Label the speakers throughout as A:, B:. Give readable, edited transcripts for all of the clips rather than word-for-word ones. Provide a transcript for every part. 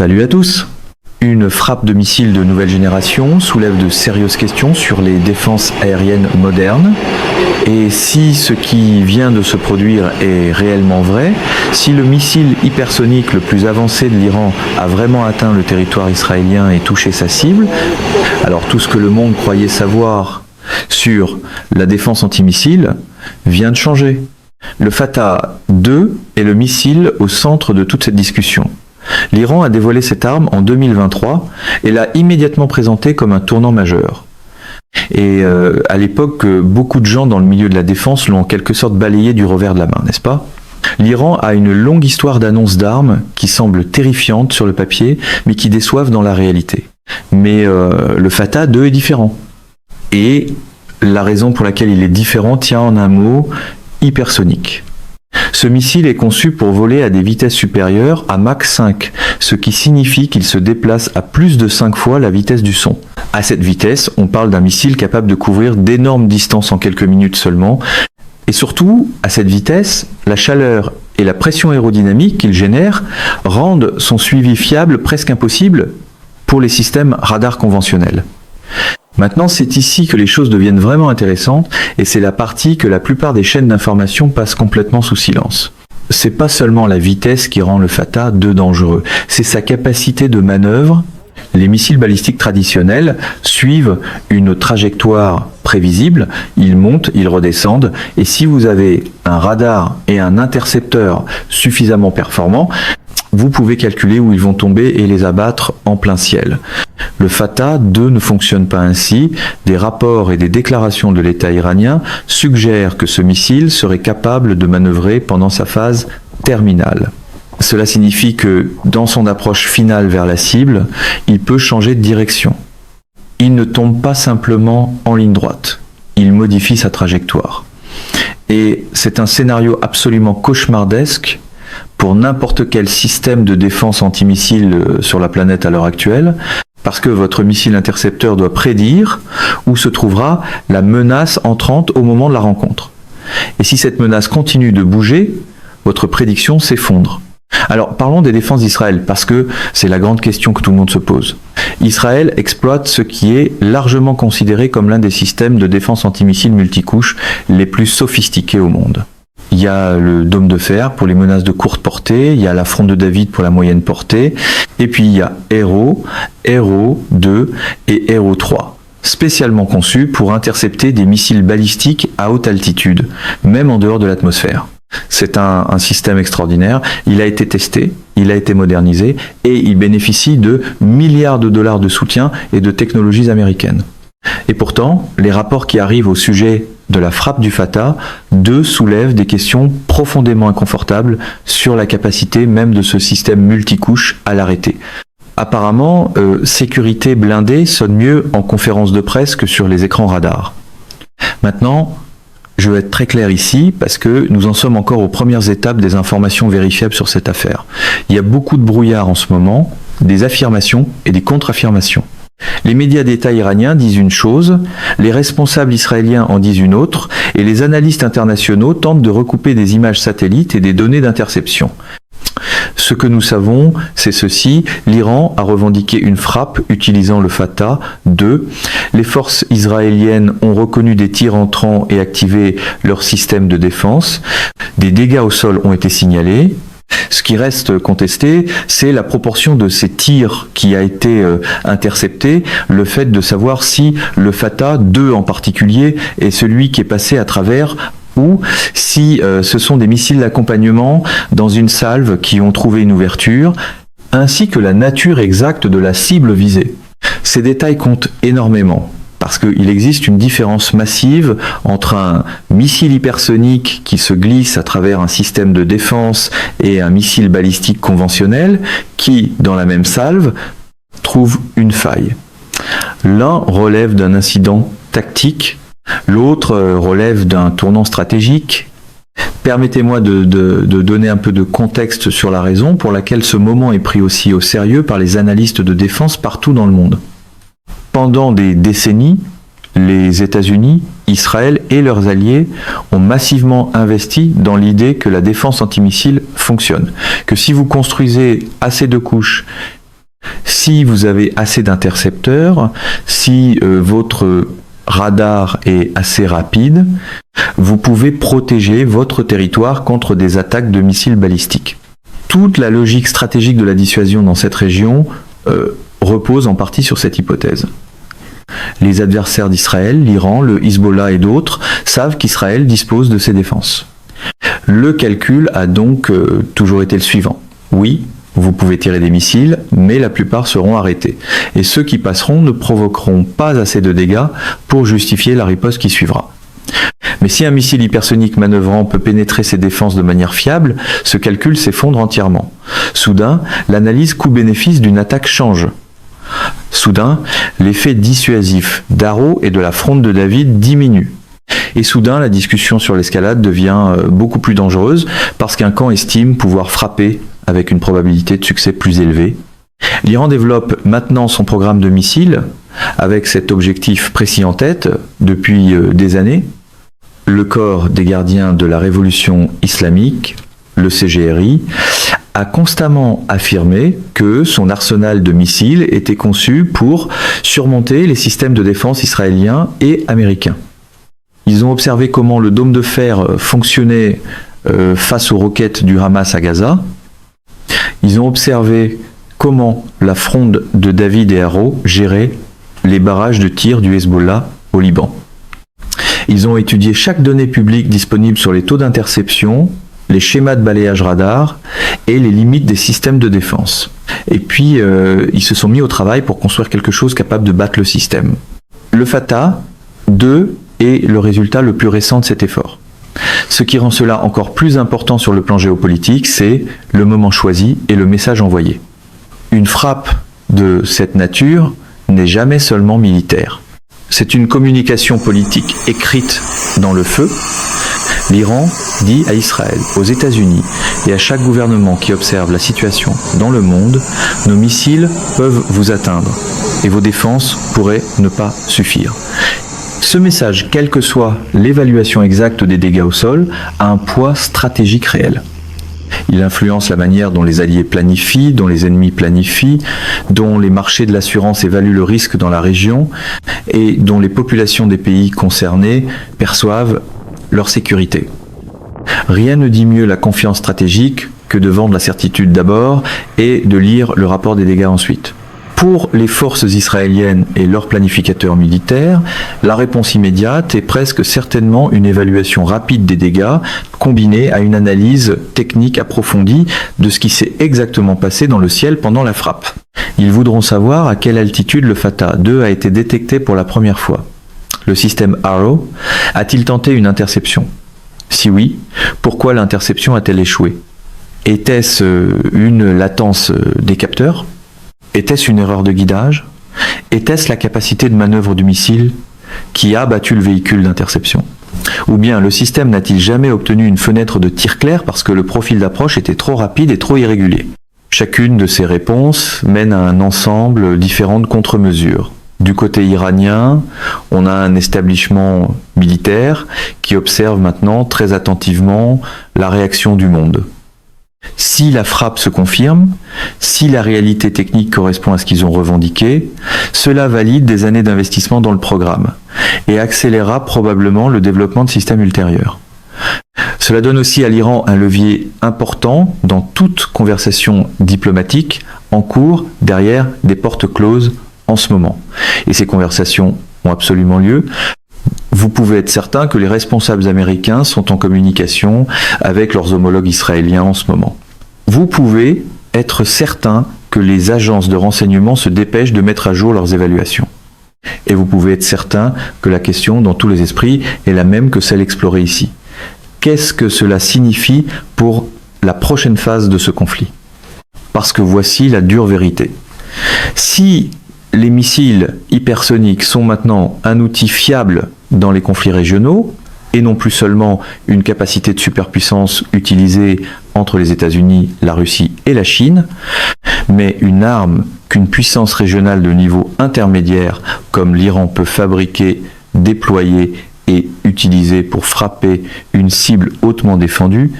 A: Salut à tous! Une frappe de missile de nouvelle génération soulève de sérieuses questions sur les défenses aériennes modernes. Et si ce qui vient de se produire est réellement vrai, si le missile hypersonique le plus avancé de l'Iran a vraiment atteint le territoire israélien et touché sa cible, alors tout ce que le monde croyait savoir sur la défense antimissile vient de changer. Le Fatah 2 est le missile au centre de toute cette discussion. L'Iran a dévoilé cette arme en 2023 et l'a immédiatement présentée comme un tournant majeur. Et à l'époque, beaucoup de gens dans le milieu de la défense l'ont en quelque sorte balayé du revers de la main, n'est-ce pas? L'Iran a une longue histoire d'annonces d'armes qui semblent terrifiantes sur le papier, mais qui déçoivent dans la réalité. Mais le Fatah 2 est différent. Et la raison pour laquelle il est différent tient en un mot, hypersonique. Ce missile est conçu pour voler à des vitesses supérieures à Mach 5, ce qui signifie qu'il se déplace à plus de 5 fois la vitesse du son. À cette vitesse, on parle d'un missile capable de couvrir d'énormes distances en quelques minutes seulement. Et surtout, à cette vitesse, la chaleur et la pression aérodynamique qu'il génère rendent son suivi fiable presque impossible pour les systèmes radars conventionnels. Maintenant, c'est ici que les choses deviennent vraiment intéressantes et c'est la partie que la plupart des chaînes d'information passent complètement sous silence. C'est pas seulement la vitesse qui rend le Fatah 2 dangereux, c'est sa capacité de manœuvre. Les missiles balistiques traditionnels suivent une trajectoire prévisible, ils montent, ils redescendent, et si vous avez un radar et un intercepteur suffisamment performants, vous pouvez calculer où ils vont tomber et les abattre en plein ciel. Le Fatah 2 ne fonctionne pas ainsi. Des rapports et des déclarations de l'État iranien suggèrent que ce missile serait capable de manœuvrer pendant sa phase terminale. Cela signifie que dans son approche finale vers la cible, il peut changer de direction. Il ne tombe pas simplement en ligne droite, il modifie sa trajectoire. Et c'est un scénario absolument cauchemardesque pour n'importe quel système de défense antimissile sur la planète à l'heure actuelle, parce que votre missile intercepteur doit prédire où se trouvera la menace entrante au moment de la rencontre. Et si cette menace continue de bouger, votre prédiction s'effondre. Alors parlons des défenses d'Israël, parce que c'est la grande question que tout le monde se pose. Israël exploite ce qui est largement considéré comme l'un des systèmes de défense antimissile multicouches les plus sophistiqués au monde. Il y a le dôme de fer pour les menaces de courte portée, il y a la fronde de David pour la moyenne portée, et puis il y a Arrow, Arrow 2 et Arrow 3, spécialement conçus pour intercepter des missiles balistiques à haute altitude, même en dehors de l'atmosphère. C'est un système extraordinaire, il a été testé, il a été modernisé, et il bénéficie de milliards de dollars de soutien et de technologies américaines. Et pourtant, les rapports qui arrivent au sujet de la frappe du Fatah 2 soulèvent des questions profondément inconfortables sur la capacité même de ce système multicouche à l'arrêter. Apparemment, sécurité blindée sonne mieux en conférence de presse que sur les écrans radars. Maintenant, je vais être très clair ici parce que nous en sommes encore aux premières étapes des informations vérifiables sur cette affaire. Il y a beaucoup de brouillard en ce moment, des affirmations et des contre-affirmations. Les médias d'État iraniens disent une chose, les responsables israéliens en disent une autre, et les analystes internationaux tentent de recouper des images satellites et des données d'interception. Ce que nous savons, c'est ceci, l'Iran a revendiqué une frappe utilisant le Fatah 2. Les forces israéliennes ont reconnu des tirs entrants et activé leur système de défense. Des dégâts au sol ont été signalés. Ce qui reste contesté, c'est la proportion de ces tirs qui a été intercepté, le fait de savoir si le Fatah 2 en particulier est celui qui est passé à travers ou si ce sont des missiles d'accompagnement dans une salve qui ont trouvé une ouverture, ainsi que la nature exacte de la cible visée. Ces détails comptent énormément. Parce qu'il existe une différence massive entre un missile hypersonique qui se glisse à travers un système de défense et un missile balistique conventionnel qui, dans la même salve, trouve une faille. L'un relève d'un incident tactique, l'autre relève d'un tournant stratégique. Permettez-moi de donner un peu de contexte sur la raison pour laquelle ce moment est pris aussi au sérieux par les analystes de défense partout dans le monde. Pendant des décennies, les États-Unis, Israël et leurs alliés ont massivement investi dans l'idée que la défense antimissile fonctionne. Que si vous construisez assez de couches Si vous avez assez d'intercepteurs, si votre radar est assez rapide, vous pouvez protéger votre territoire contre des attaques de missiles balistiques. Toute la logique stratégique de la dissuasion dans cette région repose en partie sur cette hypothèse. Les adversaires d'Israël, l'Iran, le Hezbollah et d'autres, savent qu'Israël dispose de ses défenses. Le calcul a donc toujours été le suivant. Oui, vous pouvez tirer des missiles, mais la plupart seront arrêtés. Et ceux qui passeront ne provoqueront pas assez de dégâts pour justifier la riposte qui suivra. Mais si un missile hypersonique manœuvrant peut pénétrer ses défenses de manière fiable, ce calcul s'effondre entièrement. Soudain, l'analyse coût-bénéfice d'une attaque change. Soudain, l'effet dissuasif d'Arrow et de la fronde de David diminue. Et soudain, la discussion sur l'escalade devient beaucoup plus dangereuse parce qu'un camp estime pouvoir frapper avec une probabilité de succès plus élevée. L'Iran développe maintenant son programme de missiles avec cet objectif précis en tête depuis des années. Le corps des gardiens de la révolution islamique, le CGRI, a constamment affirmé que son arsenal de missiles était conçu pour surmonter les systèmes de défense israéliens et américains. Ils ont observé comment le dôme de fer fonctionnait face aux roquettes du Hamas à Gaza. Ils ont observé comment la fronde de David et Arrow gérait les barrages de tir du Hezbollah au Liban. Ils ont étudié chaque donnée publique disponible sur les taux d'interception, les schémas de balayage radar et les limites des systèmes de défense. Et puis, ils se sont mis au travail pour construire quelque chose capable de battre le système. Le Fatah 2 est le résultat le plus récent de cet effort. Ce qui rend cela encore plus important sur le plan géopolitique, c'est le moment choisi et le message envoyé. Une frappe de cette nature n'est jamais seulement militaire. C'est une communication politique écrite dans le feu. L'Iran dit à Israël, aux États-Unis et à chaque gouvernement qui observe la situation dans le monde, nos missiles peuvent vous atteindre et vos défenses pourraient ne pas suffire. Ce message, quelle que soit l'évaluation exacte des dégâts au sol, a un poids stratégique réel. Il influence la manière dont les alliés planifient, dont les ennemis planifient, dont les marchés de l'assurance évaluent le risque dans la région et dont les populations des pays concernés perçoivent leur sécurité. Rien ne dit mieux la confiance stratégique que de vendre la certitude d'abord et de lire le rapport des dégâts ensuite. Pour les forces israéliennes et leurs planificateurs militaires, la réponse immédiate est presque certainement une évaluation rapide des dégâts combinée à une analyse technique approfondie de ce qui s'est exactement passé dans le ciel pendant la frappe. Ils voudront savoir à quelle altitude le Fatah 2 a été détecté pour la première fois. Le système Arrow a-t-il tenté une interception? Si oui, pourquoi l'interception a-t-elle échoué? Était-ce une latence des capteurs? Était-ce une erreur de guidage? Était-ce la capacité de manœuvre du missile qui a battu le véhicule d'interception? Ou bien le système n'a-t-il jamais obtenu une fenêtre de tir clair parce que le profil d'approche était trop rapide et trop irrégulier? Chacune de ces réponses mène à un ensemble différent de contre-mesures. Du côté iranien, on a un établissement militaire qui observe maintenant très attentivement la réaction du monde. Si la frappe se confirme, si la réalité technique correspond à ce qu'ils ont revendiqué, cela valide des années d'investissement dans le programme et accélérera probablement le développement de systèmes ultérieurs. Cela donne aussi à l'Iran un levier important dans toute conversation diplomatique en cours derrière des portes closes en ce moment. Et ces conversations ont absolument lieu. Vous pouvez être certain que les responsables américains sont en communication avec leurs homologues israéliens en ce moment. Vous pouvez être certain que les agences de renseignement se dépêchent de mettre à jour leurs évaluations. Et vous pouvez être certain que la question, dans tous les esprits, est la même que celle explorée ici. Qu'est-ce que cela signifie pour la prochaine phase de ce conflit? Parce que voici la dure vérité. Si les missiles hypersoniques sont maintenant un outil fiable dans les conflits régionaux, et non plus seulement une capacité de superpuissance utilisée entre les États-Unis, la Russie et la Chine, mais une arme qu'une puissance régionale de niveau intermédiaire comme l'Iran peut fabriquer, déployer et utiliser pour frapper une cible hautement défendue,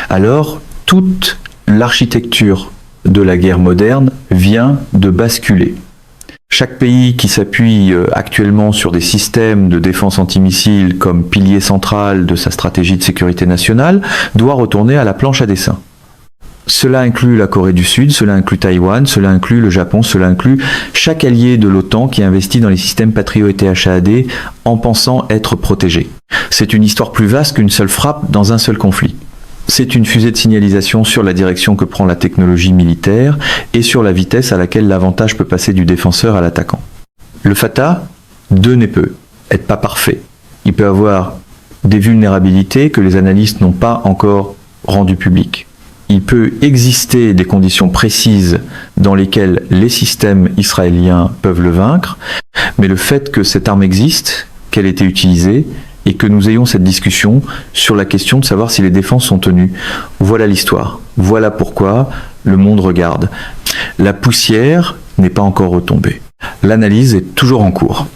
A: alors toute l'architecture de la guerre moderne vient de basculer. Chaque pays qui s'appuie actuellement sur des systèmes de défense antimissiles comme pilier central de sa stratégie de sécurité nationale doit retourner à la planche à dessin. Cela inclut la Corée du Sud, cela inclut Taïwan, cela inclut le Japon, cela inclut chaque allié de l'OTAN qui investit dans les systèmes Patriot et THAAD en pensant être protégé. C'est une histoire plus vaste qu'une seule frappe dans un seul conflit. C'est une fusée de signalisation sur la direction que prend la technologie militaire et sur la vitesse à laquelle l'avantage peut passer du défenseur à l'attaquant. Le Fatah, de n'est peu, être pas parfait. Il peut avoir des vulnérabilités que les analystes n'ont pas encore rendues publiques. Il peut exister des conditions précises dans lesquelles les systèmes israéliens peuvent le vaincre, mais le fait que cette arme existe, qu'elle ait été utilisée, et que nous ayons cette discussion sur la question de savoir si les défenses sont tenues. Voilà l'histoire. Voilà pourquoi le monde regarde. La poussière n'est pas encore retombée. L'analyse est toujours en cours.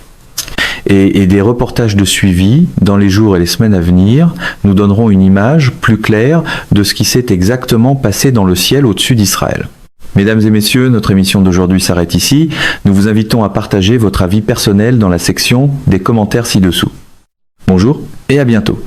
A: Et des reportages de suivi, dans les jours et les semaines à venir, nous donneront une image plus claire de ce qui s'est exactement passé dans le ciel au-dessus d'Israël. Mesdames et messieurs, notre émission d'aujourd'hui s'arrête ici. Nous vous invitons à partager votre avis personnel dans la section des commentaires ci-dessous. Bonjour et à bientôt.